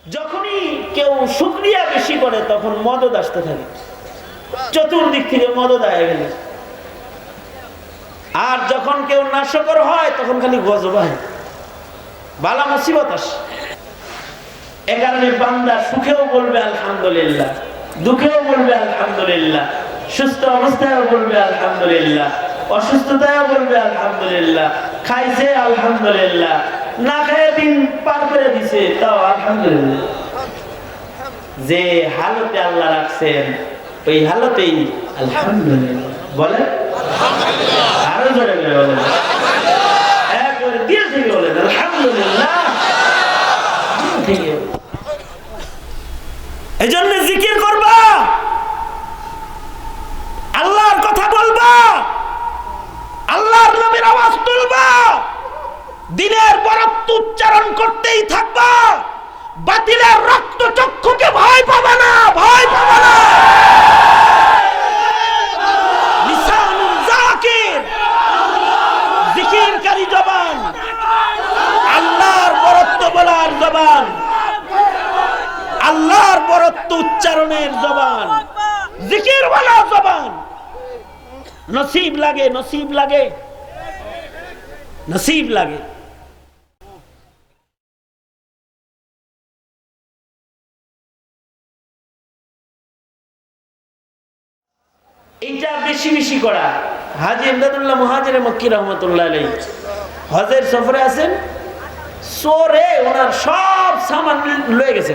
যখনই কেউ শুকরিয়া বেশি করে তখন মদদ আসতে থাকে, চতুর্দিক থেকে মদদ আয় গেল। আর যখন কেউ নাশকর হয় তখন খালি গজব হয়, বালা মুসিবত আসে। এ কারণে বান্দা সুখেও বলবে আলহামদুলিল্লাহ, দুঃখেও বলবে আলহামদুলিল্লাহ, সুস্থ অবস্থায়ও বলবে আলহামদুলিল্লাহ, অসুস্থতায়ও বলবে আলহামদুলিল্লাহ, খাইছে আলহামদুলিল্লাহ, না খেয়ে দিন পার করে দিছে তাও আলহামদুলিল্লাহ। যে হালতে আল্লাহ রাখছেন ওই হালতেই আলহামদুলিল্লাহ বলেন, আরো জোরে করে বলেন, একবারে দিল থেকে বলেন আলহামদুলিল্লাহ। এই জন্য জিকির করবা, আল্লাহর কথা বলবা, আল্লাহর নামের আওয়াজ তুলবা, দিনের বরত্ব উচ্চারণ করতেই থাকবা, বাতিলের রক্ত চক্ষুকে ভয় পাবা না, ভয় পাবা না। লিসানুন যাকির, জিকিরকারী জবান, আল্লাহর বরত্ব বলার জবান, আল্লাহর বরত্ব উচ্চারণের জবান, জিকির বলা জবান। নসিব লাগে, নসিব লাগে, নসিব লাগে। এইটা বেশি বেশি করা। হাজী ইমদাদুল্লাহ মুহাজিরে মক্কি রহমতুল্লাহ আলাইহি হজের সফরে আছেন, চোরে ওনার সব সামান লয়ে গেছে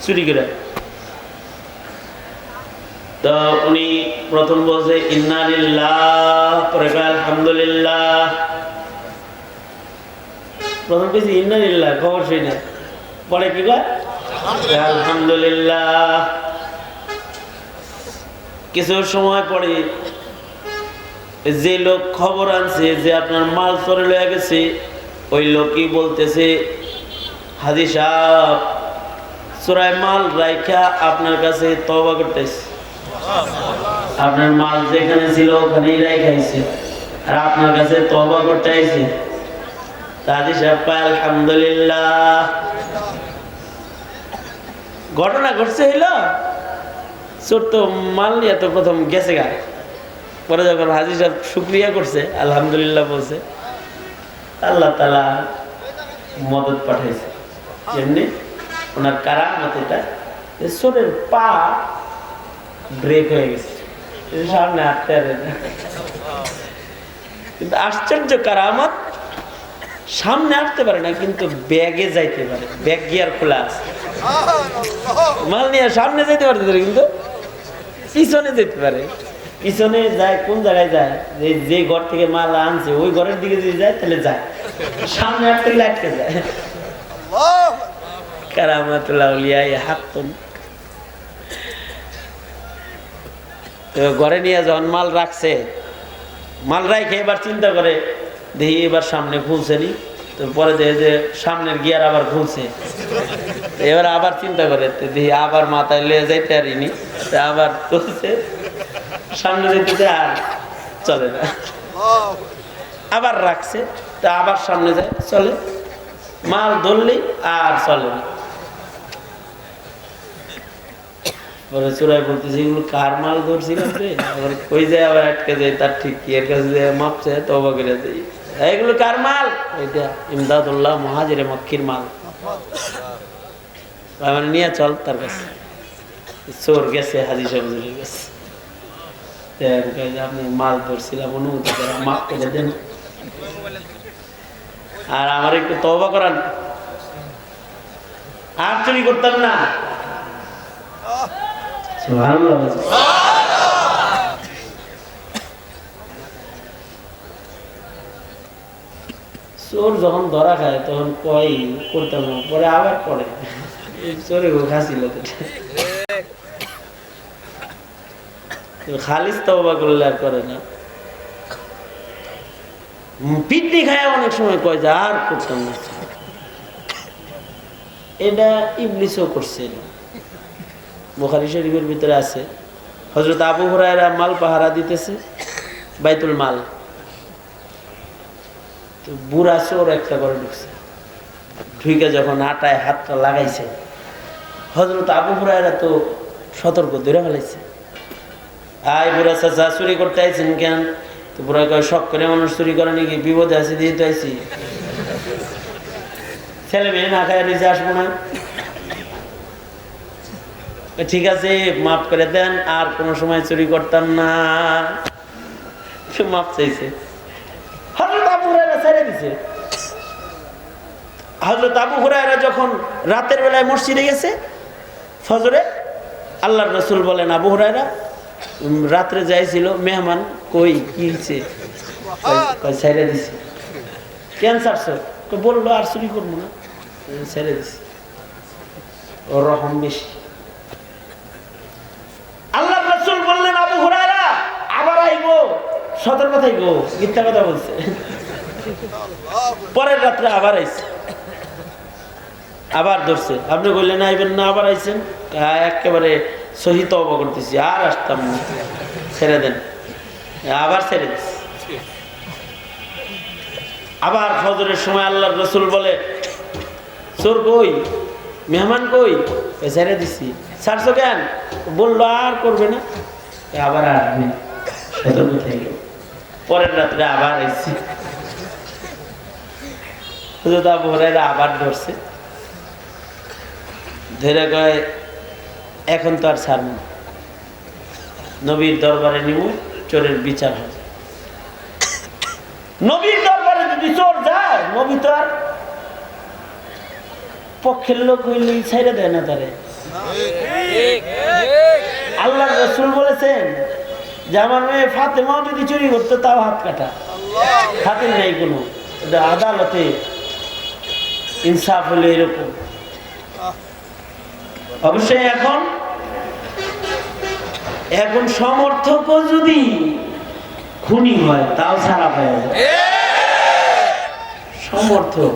চুরি করে। তো উনি প্রথম বলছে ইন্না লিল্লাহ, পরে কয় আলহামদুলিল্লাহ। প্রথম কিছু ইন্না লিল্লাহ খবর শুই না, পরে কি কয় আলহামদুলিল্লাহ। কিছু সময় পরে যে লোক খবর আনছে যে আপনার মাল চোরে লয়ে গেছে, ওই লোকই বলতেছে হাজী সাহেব চোরাই মাল রাইখা আপনার কাছে তওবা করতেছে, আপনার মাল যেখানে ছিল ওখানেই রাইখাইছে আর আপনার কাছে তওবা করতে আইছে। হাজী সাহেব কয় আলহামদুলিল্লাহ। ঘটনা ঘটছে হইলো চোর তো মাল নিয়ে তো প্রথম গেছে গা, পরে যখন হাজী সাহেব শুকরিয়া করছে আলহামদুলিল্লাহ বলছে, আল্লাহ তাআলা মদদ পাঠাইছে। যেমনি ওনার কারামত এটা, চোরের পা ব্রেক হয়ে গেছে, সামনে হাঁটতে পারে না। কিন্তু আশ্চর্য কারামত, সামনে হাঁটতে পারে না কিন্তু ব্যাগে যাইতে পারে, ব্যাগ গিয়ার খোলা আছে, মাল নিয়ে সামনে যেতে পারতে পারে কিন্তু পিছনে যেতে পারে। পিছনে যায় কোন জায়গায় যায়, যে ঘর থেকে মাল আনছে ওই ঘরের দিকে যদি যায় তাহলে যায়, সামনে হাঁটতে গেলে আটকে যায়। কারামাতুল আউলিয়া হাতুন। তো ঘরে নিয়ে যখন মাল রাখছে, মাল রাখে এবার চিন্তা করে দেখি এবার সামনে খুলছে নি, তো পরে দেখে যে সামনের গিয়ার আবার খুলছে, এবার আবার চিন্তা করে দেখি আবার মাথায় লিয়ে যাইতে পারিনি, আবার চলছে, সামনে যেতে আর চলে না, আবার রাখছে, তা আবার সামনে যায়, চলে, মাল ধরলেই আর চলে না। পরে চোরাই বলতেছে এগুলো কার মাল ধরছিলাম রে, কই যায় আবার আটকে যায়, তার ঠিক কি এর কাছে মাপছে তওবা করে দেয়, এগুলো কার মাল? এটা ইমদাদুল্লাহ মুহাজিরে মক্কির মাল, মানে নিয়ে চল তার কাছে। চোর গেছে হাজী সাহেবের কাছে, আপনি মাল ধরছিলাম, অনুমতি করে মাফ করে দেন আর আমার একটু তওবা করান, আর চুরি করতাম না। চোর যখন ধরা খায় তখন কয় করতাম না, পরে আবার পরে চোরে খাছিল খালিস তওবা করলে আর করে না। পিটনি খায় অনেক সময় কয় যে আর করতাম না। এটা ইবলিসও করছে, বুখারী শরীফের ভিতরে আছে। হযরত আবু হুরায়রা মাল পাহারা দিতেছে, বাইতুল মাল, তো বুড়া চোর একটা করে ঢুকছে, ঢুকে যখন আটায় হাতটা লাগাইছে, হযরত আবু হুরায়রা তো সতর্ক ধরে ফেলাইছে। আয় বুড়া চাচা, চুরি করতে আইছেন কেন? তো বুড়া কয়, শখ করে মানুষ চুরি করে নাকি? বিপদে আছে দিয়ে তো আইছি। ছেলে মেয়ে না খায় নিজে আসবো না। ঠিক আছে, মাফ করে দেন, আর কোনো সময় চুরি করতাম না। মাফ চাইছে। হযরত আবু হুরায়রা ছেড়ে দিছে। হযরত আবু হুরায়রা যখন রাতের বেলায় মসজিদে গেছে ফজরে, আল্লাহর রাসূল বলেন, আবু হুরায়রা রাত্রে যাইছিল, মেহমান কই, কি হয়েছে? ছেড়ে দিছে। কেন ছাড়ছো? বললো আর চুরি করবো না, ছেড়ে দিছে। ওর রহম বেশি। আল্লাহর রাসূল বললেন, আবু হুরায়রা আবার আইবো, সতর্ক থাকবো। মিথ্যা কথা বলছে। পরের রাত্রে আবার আইছে, আবার ধরছে। আপনি বললেন আইবেন না, আবার আইছেন। একেবারে সহি তওবা করতেছি, আর আসতাম না, ছেড়ে দেন। আবার ছেড়ে দিচ্ছে। আবার ফজরের সময় আল্লাহর রাসূল বলে, চোর কই, মেহমান কই? ছেড়ে দিছি। ছাড়ছো কেন? বললো আর করবে না। আবার আসবে, সতর্ক থেকে। পরের রাত্রে আবার আইছি। আবু হুরায়রা আবার ধরছে, ধরে কয়, এখন তো আর ছাড়ব না, নবীর দরবারে নিব, চোরের বিচার হবে। নবীর দরবারে যদি চোর যায়, নবী তো আর পক্ষের লোক হইলেই ছেড়ে দেয় না তারে। আল্লাহর রাসূল বলেছেন যে আমার মেয়ে ফাতেমাও যদি চুরি করতো তাও হাত কাটা। হাতের নাই কোনো, আদালতে ইনসাফ হলে এরকম। অবশ্যই এখন সমর্থকও যদি খুনি হয় তাও ছাড়া পায় না। সমর্থক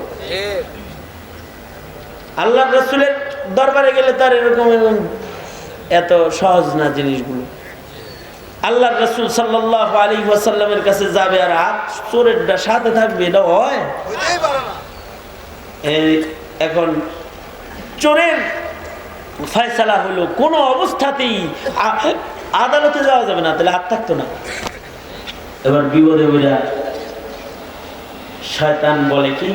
আল্লাহর রাসূলের দরবারে গেলে তার এরকম এত সহজ না জিনিসগুলো। আল্লাহর রাসূল সাল্লাল্লাহু আলাইহি ওয়াসাল্লামের কাছে যাবে আর হাত চোরেরটা সাথে থাকবে, এটা হয়? এখন চোরের ফয়সালা হলো কোনো অবস্থাতেই আদালতে যাওয়া যাবে না, তাহলে হাত থাকতো না। এবার বিপদে বোঝা শয়তান বলে কি,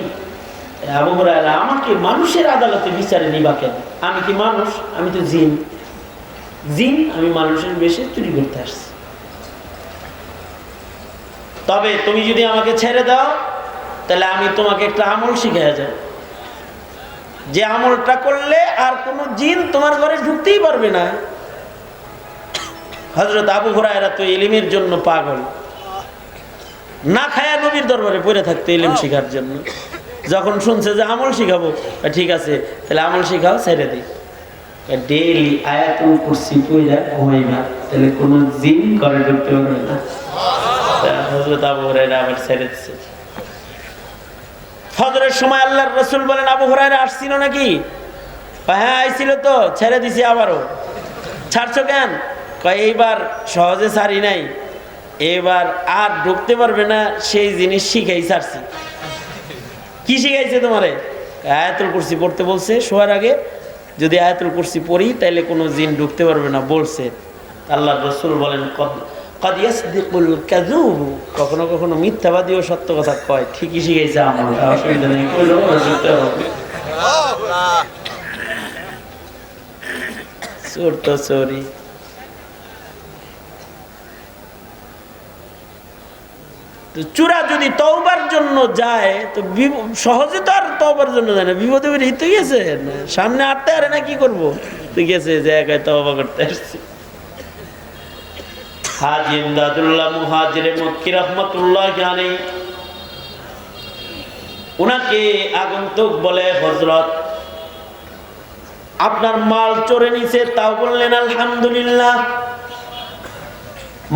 আবু হুরায়রা আমাকে মানুষের আদালতে বিচারে নিবা কেন? আমি কি মানুষ? আমি তো জিন। আমি মানুষের বেশে চুরি করতে আসছি। তবে তুমি যদি আমাকে ছেড়ে দাও, তাহলে আমি তোমাকে একটা আমল শিখিয়ে যাব, যে আমলটা করলে আর কোনো জিন তোমার ঘরে ঢুকতেই পারবে না। হযরত আবু হুরায়রা তো ইলমের জন্য পাগল, না খায়া নবীর দরবারে পড়ে থাকতো ইলম শেখার জন্য। যখন শুনছে যে আমল শিখাবো, ঠিক আছে তাহলে আমল শিখাও, ছেড়ে দিই। ডেইলি আয়াতুল কুরসি পড়া ঘুমাইবা, তাহলে কোনো জিন ঘরে ঢুকতে পারবে না। হযরত আবু হুরায়রা আবার ছেড়ে দিচ্ছে। ফজরের সময় আল্লাহর রাসূল বলেন, আবু হুরায়রা আসছিল নাকি? হ্যাঁ আইছিল তো, ছেড়ে দিছি। আবারও ছাড়ছো কেন? কয় এইবার সহজে ছাড়ি নাই, এবার আর ঢুকতে পারবে না, সেই জিনিস শিখাই ছাড়ছি। কি শিখাইছে তোমারে? আয়াতুল কুরসি পড়তে বলছে শোয়ার আগে, যদি আয়াতুল কুরসি পড়ি তাহলে কোনো জিন ঢুকতে পারবে না বলছে। আল্লাহর রাসূল বলেন, ক্বাদ ইয়াসদিকুল কাযুব, কখনো কখনো মিথ্যাবাদীও সত্য কথা কয়। ঠিকই শিখাইছে আমল, অসুবিধা নেই, কইলো শিখতে হবে। চোর তো চোরই। চূড়া যদি তওবার জন্য যায় তো সহজে তো আর তওবার জন্য যায় না, বিপদে বেরিয়ে তো গেছে, সামনে আটতে আরে না, কি করবো? তো গেছে যে একাই তওবা করতে আসছে। হাজী ইমদাদুল্লাহ মুহাজিরে মক্কি রাহমাতুল্লাহি আলাইহি, উনাকে আগন্তুক বলে, হযরত আপনার মাল চোরে নিছে, তাও বললেন আলহামদুলিল্লাহ।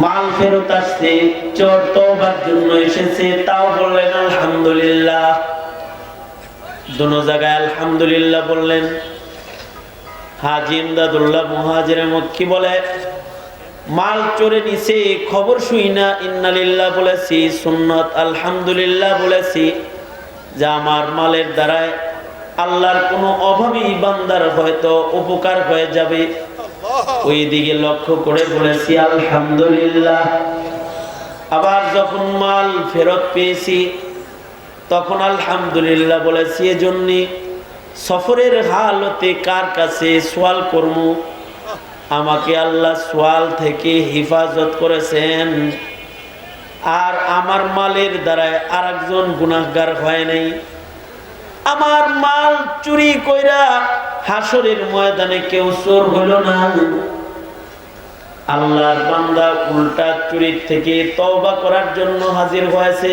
মাল ফেরত আসছে, চোর তওবার জন্য এসেছে, তাও বললেন আলহামদুলিল্লাহ। দুনো জায়গায় আলহামদুলিল্লাহ বললেন। হাজী ইমদাদুল্লাহ মুহাজিরে মক্কি বলে, মাল চোরে নিছে, খবর শুই না ইন্নালিল্লাহ বলেছি, সুন্নাত আলহামদুলিল্লাহ বলেছি, যে আমার মালের দ্বারায় আল্লাহর কোনো অভাবী বান্দার হয়তো উপকার হয়ে যাবে, ওই দিকে লক্ষ্য করে বলেছি আলহামদুলিল্লাহ। আবার যখন মাল ফেরত পেয়েছি তখন আলহামদুলিল্লাহ বলেছি। এজন্য সফরের হালতে কার কাছে সোয়াল করব? আমাকে আল্লাহ সোয়াল থেকে হেফাজত করেছেন, আর আমার মালের দ্বারায় আরেকজন গুনাহগার হয় নাই। আমার মাল চুরি কইরা হাসরের ময়দানে কেউ চোর হলো না। আল্লাহর বান্দা উল্টা চুরির থেকে তওবা করার জন্য হাজির হয়েছে।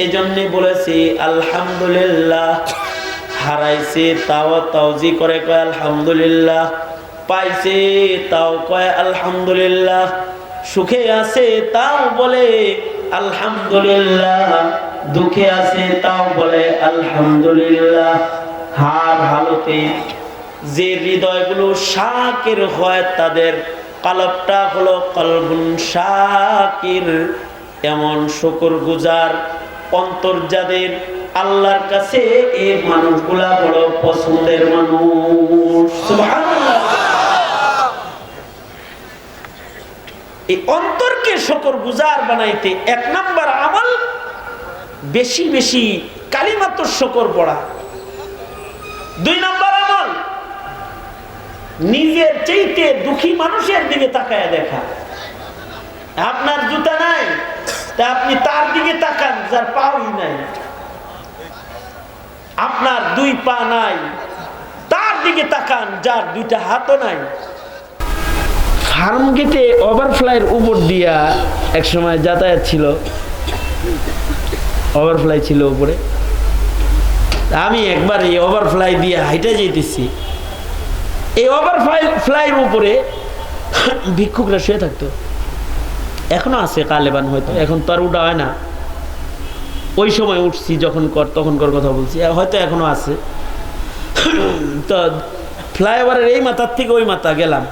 এজন্য বলেছি আলহামদুলিল্লাহ। হারাইছে তাও তাওজি করে কয় আলহামদুলিল্লাহ, পাইছে তাও কয় আলহামদুলিল্লাহ, সুখে আছে তাও বলে আলহামদুলিল্লাহ, দুঃখে আছে তাও বলে আলহামদুলিল্লাহ। হার হালতে যে হৃদয়গুলো শাকির হয় তাদের কলবটা হলো কলবুন শাকির। এমন শুকর গুজার অন্তর যাদের, আল্লাহর কাছে এই মানুষগুলা বড় পছন্দের মানুষ। সুবহানাল্লাহ। এই অন্তরকে শুকর গুজার বানাইতে এক নাম্বার আমল বেশি বেশি কালিমাতুশ শুকর পড়া। দুই নাম্বার আমল নিজের চাইতে দুঃখী মানুষের দিকে তাকায় দেখা। আপনার জুতা নাই তা আপনি তার দিকে তাকান যার পাওই নাই। আপনার দুই পা নাই তার দিকে তাকান যার দুইটা হাতও নাই। ফার্ম গেটে ওভারফ্লাইয়ের উপর দিয়া এক সময় যাতায়াত ছিল, ওভারফ্লাই ছিল উপরে। আমি একবার এই ওভারফ্লাই দিয়ে হাইটে যেতেছি, এই ওভারফ্লাইয়ের উপরে ভিক্ষুকরা শুয়ে থাকতো। এখনো আছে কালেবান, হয়তো এখন তো আর উঠা হয় না। ওই সময় উঠছি যখন তখনকার কথা বলছি, হয়তো এখনো আছে। তো ফ্লাইওভারের এই মাথার থেকে ওই মাথা গেলাম,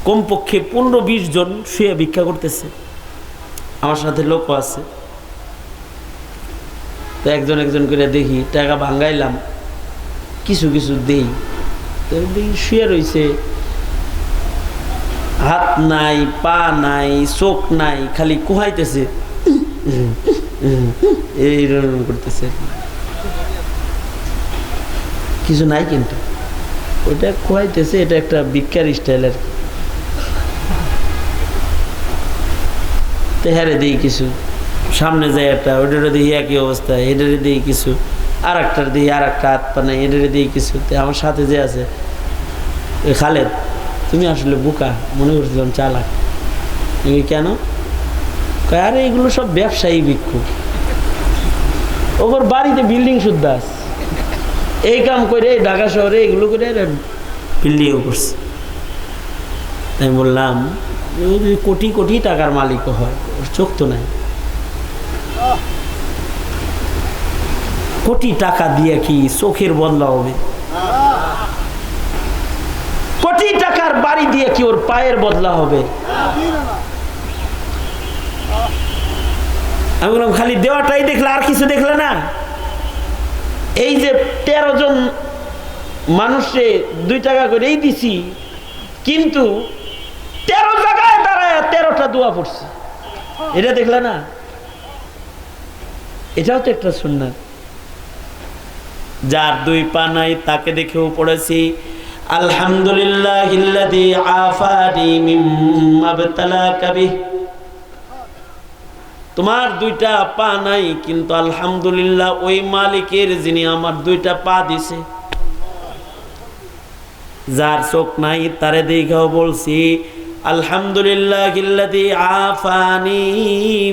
কমপক্ষে 15-20 জন শুয়ে ভিক্ষা করতেছে। আমার সাথে লোকও আছে। তো একজন একজন করে দেখি, টাকা ভাঙ্গাইলাম, কিছু কিছু দেই। তো দেখি শুয়ে রয়েছে, হাত নাই, পা নাই, চোখ নাই, খালি কুহাইতেছে, এইরকম করতেছে। কিছু নাই, কিন্তু ওইটা কুহাইতেছে। এটা একটা ভিক্ষার স্টাইল আর কি। তো হেরে দিই কিছু, সামনে যাই একটা, ওইটারে দিই একই অবস্থা, এটারে দিই কিছু, আর একটার দিই আর একটা হাত পা নাই, এটারে দিই কিছু। তো আমার সাথে যে আছে, ওই খালেদ, তুমি আসলে বোকা, মনে করছিলাম চালাক। কেন? আরে এগুলো সব ব্যবসায়ী ভিক্ষুক, ওর বাড়িতে বিল্ডিং শুদ্ধ আছে, এই কাম করে ঢাকা শহরে এগুলো করে বিল্ডিংও করছে। আমি বললাম কোটি কোটি টাকার মালিকও হয়, ওর চোখ তো নাই। কোটি টাকা দিয়ে কি চোখের বদলা হবে? কোটি টাকার বাড়ি দিয়ে কি ওর পায়ের বদলা হবে? আমি বললাম খালি দেওয়াটাই দেখলে, আর কিছু দেখলে না? এই যে 13 জন মানুষে 2 টাকা করেই দিছি, কিন্তু 13 জায়গায় দাঁড়ায় 13টা দোয়া পড়ছে, এটা দেখলে না? এটাও তো একটা সুন্নাত। যার 2 পা নাই তাকে দেখেও পড়েছি আলহামদুলিল্লাহিল্লাযী আফানি মিম্মা বতালাকা বিহি। তোমার 2টা পা নাই, কিন্তু আলহামদুলিল্লাহ ওই মালিকের যিনি আমার 2টা পা দিছে। যার চোখ নাই তারে দেখাও বলছি আলহামদুলিল্লাহিল্লাযী আফানি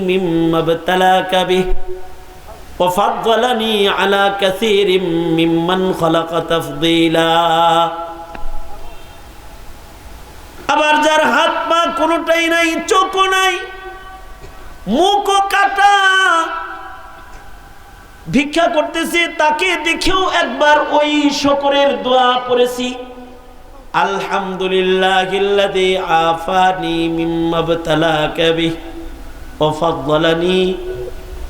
মিম্মা বতালাকা বিহি ওয়া ফাদ্দালানি আলা কাসীরিম মিম্মান খালাকা তাফদীলা। আবার যার হাত পা কোনোটাই নাই, চোখও নাই, মুখও কাটা, ভিক্ষা করতেছে, তাকে দেখেও একবার ওই শুকরের দোয়া পড়েছি আলহামদুলিল্লাহিল্লাযী আফানি মিম্মা বতালাকা বিহি ওয়া ফাদ্দালানি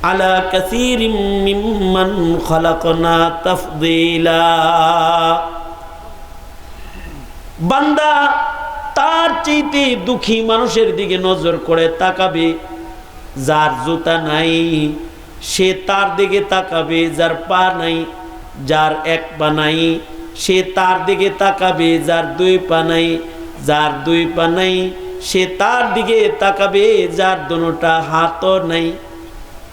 আলা কাসীরিম মিম্মান খালাকনা তাফদীলা। বান্দা তার চাইতে দুঃখী মানুষের দিকে নজর করে তাকাবে। যার জুতা নাই সে তার দিকে তাকাবে, যার পা নাই, যার এক পা নাই সে তার দিকে তাকাবে, যার দুই পা নাই, যার দুই পা নাই সে তার দিকে তাকাবে, যার দুটা হাতও নাই।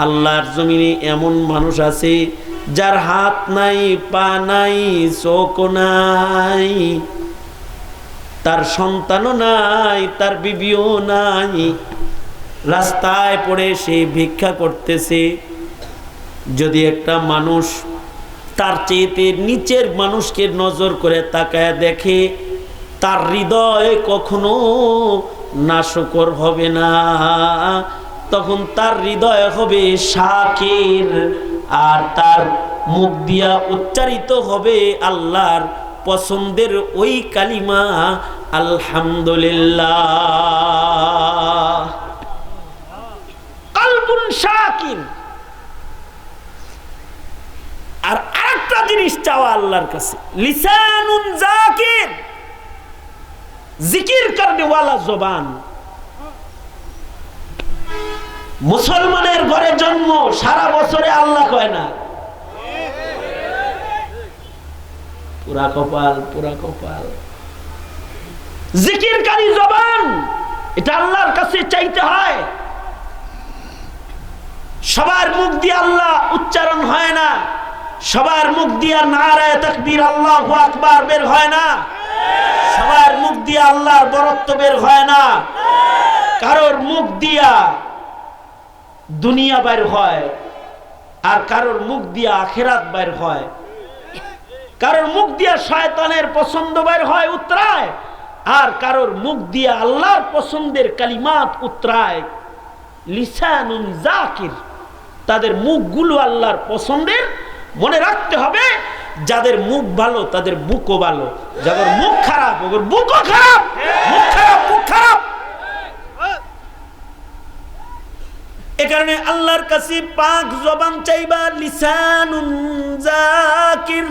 আল্লাহর জমিনে এমন মানুষ আছে যার হাত নাই, পা নাই, চোখ নাই, তার সন্তানও নাই, তার বিবিও নাই, রাস্তায় পড়ে সে ভিক্ষা করতেছে। যদি একটা মানুষ তার চেয়ে নিচের মানুষকে নজর করে তাকায় দেখে, তার হৃদয় কখনো নাশকর হবে না, তখন তার হৃদয় হবে শাকির, আর তার মুখ দিয়া উচ্চারিত হবে আল্লাহর পছন্দের ওই কালিমা আলহামদুলিল্লাহ। কলবুন শাকির। আর আরেকটা জিনিস চাওয়া আল্লাহর কাছে, লিসানুন যাকির, জিকির করনে ওয়ালা জবান। মুসলমানের ঘরে জন্ম, সারা বছরে আল্লাহ কয় না, পুরা কপাল, পুরা কপাল। জিকিরকারী জবান, এটা আল্লাহর কাছে চাইতে হয়। সবার মুখ দিয়ে আল্লাহ উচ্চারণ হয় না, সবার মুখ দিয়ে নারায়ে তাকবীর আল্লাহু আকবার বের হয় না, সবার মুখ দিয়ে আল্লাহর বরত্ব বের হয় না। কারোর মুখ দিয়া দুনিয়া বের হয়, আর কারোর মুখ দিয়া আখিরাত বের হয়, কারোর মুখ দিয়া শয়তানের পছন্দ বের হয়, উতরায়, আর কারোর মুখ দিয়া আল্লাহর পছন্দের কালিমাত উতরায়। লিসানুন যাকির, তাদের মুখগুলো আল্লাহর পছন্দের। মনে রাখতে হবে, যাদের মুখ ভালো তাদের বুকও ভালো, যাদের মুখ খারাপ ওদের বুকও খারাপ, মুখ খারাপ, মুখ খারাপ। এ কারণে আল্লাহর কাছে পাক জবান চাইবা, লিসানুন যাকির।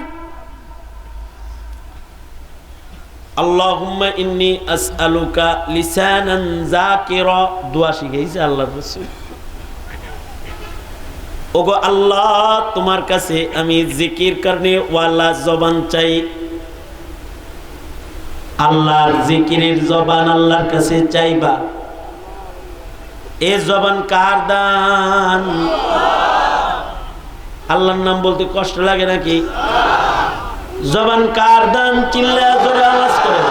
আল্লাহুম্মা ইন্নী আসআলুকা লিসানান যাকিরা, দোয়া শিখাইছে আল্লাহর রাসূল। ওগো আল্লাহ, তোমার কাছে আমি জিকির করনে ওয়ালা জবান চাই। আল্লাহর জিকিরের জবান আল্লাহর কাছে চাইবা। এ জবান কার দান? আল্লাহর নাম বলতে কষ্ট লাগে নাকি? জবান কার দান? চিল্লায়া জোরে আওয়াজ করে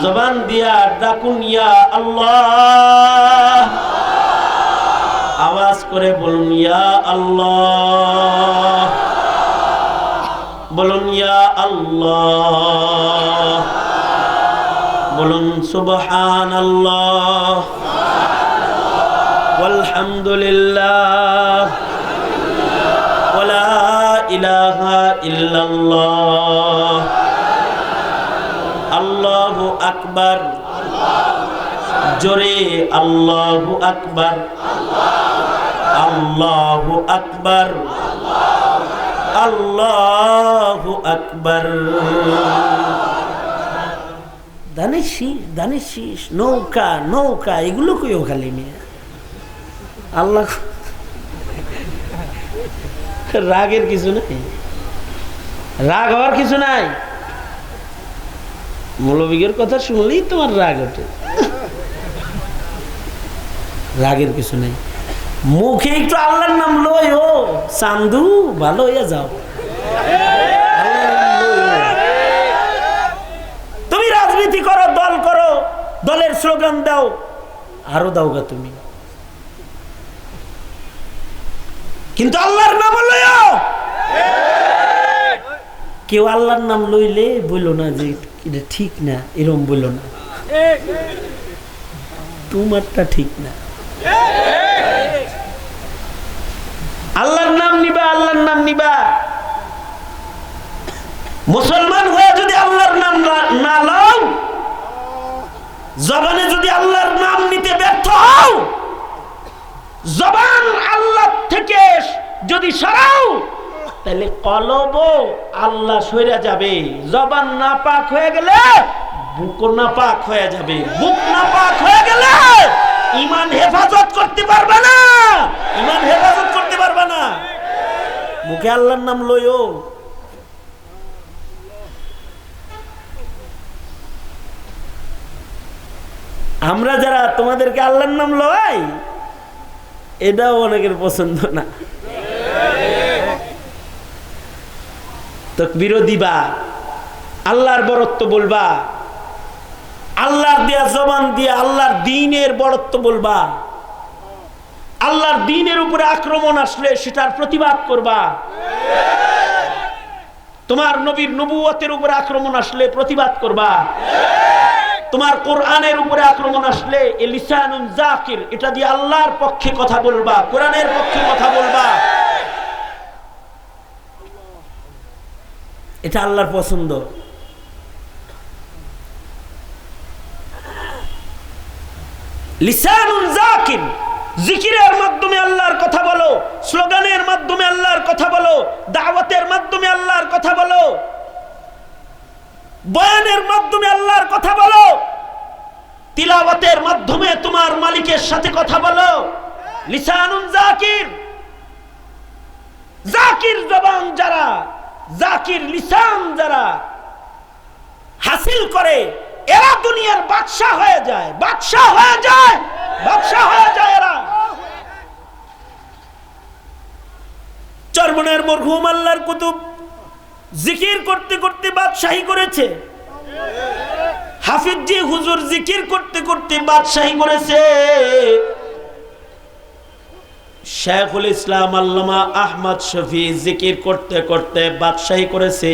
জবান দিয়া ডাকুন ইয়া আল্লাহ, আওয়াজ করে বলুন ইয়া আল্লাহ, বলুন ইয়া আল্লাহ, বলুন সুবহানাল্লাহ ওয়ালহামদুলিল্লাহ ওয়ালা ইলাহা ইল্লাল্লাহ, আল্লাহু আকবার, জোরে আল্লাহু আকবার, আল্লাহু আকবার, আল্লাহু আকবার। দানিশ নৌকা নৌকা এগুলো কইও খালি নিয়ে আল্লাহ। রাগের কিছু নাই, রাগ হওয়ার কিছু নাই। মৌলবীর কথা শুনলেই তোমার রাগ ওঠে, রাগের কিছু নাই। মুখে একটু আল্লাহর নাম লই, ও চান্দু ভালো হইয়া যাও। তুমি রাজনীতি করো, দল করো, দলের স্লোগান দাও, আরো দাওগা তুমি, কিন্তু আল্লাহর নাম লইও। কেউ আল্লাহর নাম লইলে বললো না যে এটা ঠিক না, এরকম বললো না, তোমারটা ঠিক না। আল্লাহর নাম নিবা, আল্লাহর নাম নিবা। মুসলমান হয়ে যদি আল্লাহর নাম না লও, জবানে যদি আল্লাহর নাম নিতে ব্যর্থ হও, জবান আল্লাহ থেকে যদি সরাও তাহলে কলব আল্লাহ সইরা যাবে। জবান নাপাক হয়ে গেলে বুক নাপাক হয়ে যাবে। বুক নাপাক হয়ে গেলে ঈমান হেফাজত করতে পারবে না। ঈমান হেফাজত করতে পারবে না। মুখে আল্লাহর নাম লইও। আমরা যারা তোমাদেরকে আল্লাহর নাম লই, এটাও অনেকের পছন্দ না। তাকবীর দিবা, আল্লাহর বরত্ব বলবা, আল্লাহর দেয়া জবান দিয়ে আল্লাহর দ্বীনের বরত্ব বলবা। আল্লাহর দ্বীনের উপরে আক্রমণ আসলে সেটার প্রতিবাদ করবা। তোমার নবীর নবুয়তের উপরে আক্রমণ আসলে প্রতিবাদ করবা। তোমার কোরআনের উপরে আক্রমণ আসলে লিসানুন যাকির, এটা দিয়ে আল্লাহর পক্ষে কথা বলবা, কোরআনের পক্ষে কথা বলবা। এটা আল্লাহর পছন্দ। লিসানুন যাকির, জিকিরের মাধ্যমে আল্লাহর কথা বলো, স্লোগানের মাধ্যমে আল্লাহর কথা বলো, দাওয়াতের মাধ্যমে আল্লাহর কথা বলো, বয়ানের মাধ্যমে আল্লাহর কথা বলো, তিলাওয়াতের মাধ্যমে তোমার মালিকের সাথে কথা বলো। লিসানুন যাকির, যাকির জবান যারা, যাকির লিসান যারা হাসিল করে, এরা দুনিয়ার বাদশা হয়ে যায়। বাদশা হয়ে যায়, বাদশা হয়ে যায় এরা। চরমনের মরহুম আল্লাহর কুতুব জিকির করতে করতে বাদশাহী করেছে। হাফিজি হুজুর জিকির করতে করতে বাদশাহী করেছে। শেখুল ইসলাম আল্লামা আহমদ শফি জিকির করতে করতে বাদশাহী করেছে।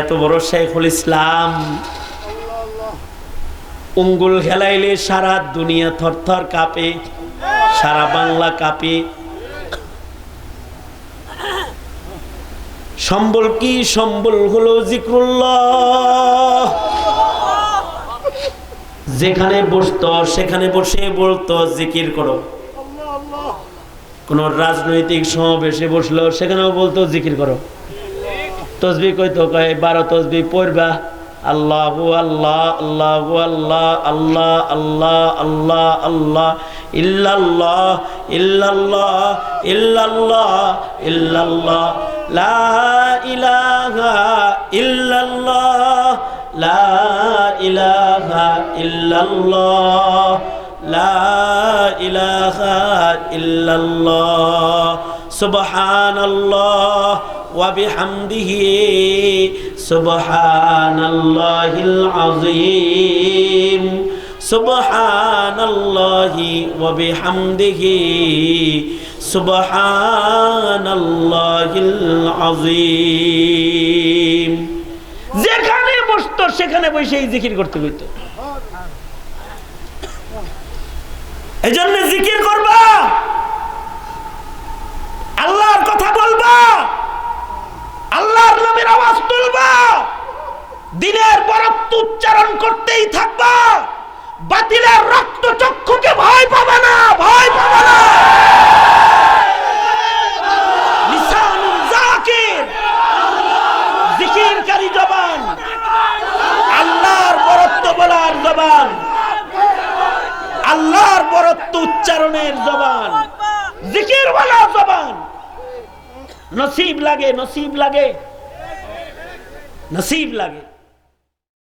এত বড় শেখুল ইসলাম উঙ্গুল খেলাইলে সারা দুনিয়া থরথর কাঁপে, সারা বাংলা কাঁপে। সম্বল কি সম্বল হলো জিক্রুল্লাহ। যেখানে বসতো সেখানে বসে বলতো জিকির করো। কোন রাজনৈতিক সমাবেশে বসলো সেখানেও বলতো জিকির করো। তসবিহ কইতো, কয় 12 তসবিহ পড়বা। আল্লাহু আল্লাহ, আল্লাহু আল্লাহ, আল্লাহ আল্লাহ, আল্লাহ আল্লাহ, ইল্লাল্লাহ, ইল্লাল্লাহ, ইল্লাল্লাহ, ইল্লাল্লাহ, লা ইলাহা ইল্লাল্লাহ, লা ইলাহা ইল্লাল্লাহ, লা ইলাহা ইল্লাল্লাহ, সুবহানাল্লাহ ওয়া বিহামদিহি, সুবহানাল্লাহিল আযীম, সুবহানাল্লাহি ওয়া বিহামদিহি, সুবহানাল্লাহিল আযীম। যেখানে বসতো সেখানে বসেই জিকির করতে হইতো। এজন্য জিকির করবা, আল্লাহর কথা বলবা, আল্লাহর নামের আওয়াজ তুলবা, দিনের বরত্ব উচ্চারণ করতেই থাকবা। বাতিলের রক্ত চক্ষুকে ভয় পাবে না, ভয় পাবে না। লিসানুন যাকির, জিকিরকারী জবান, আল্লাহর বরত্ব বলার জবান, আল্লাহর বরত্ব উচ্চারণের জবান, জিকির বলা জবান। নসিব লাগে, নসিব লাগে, নসিব লাগে।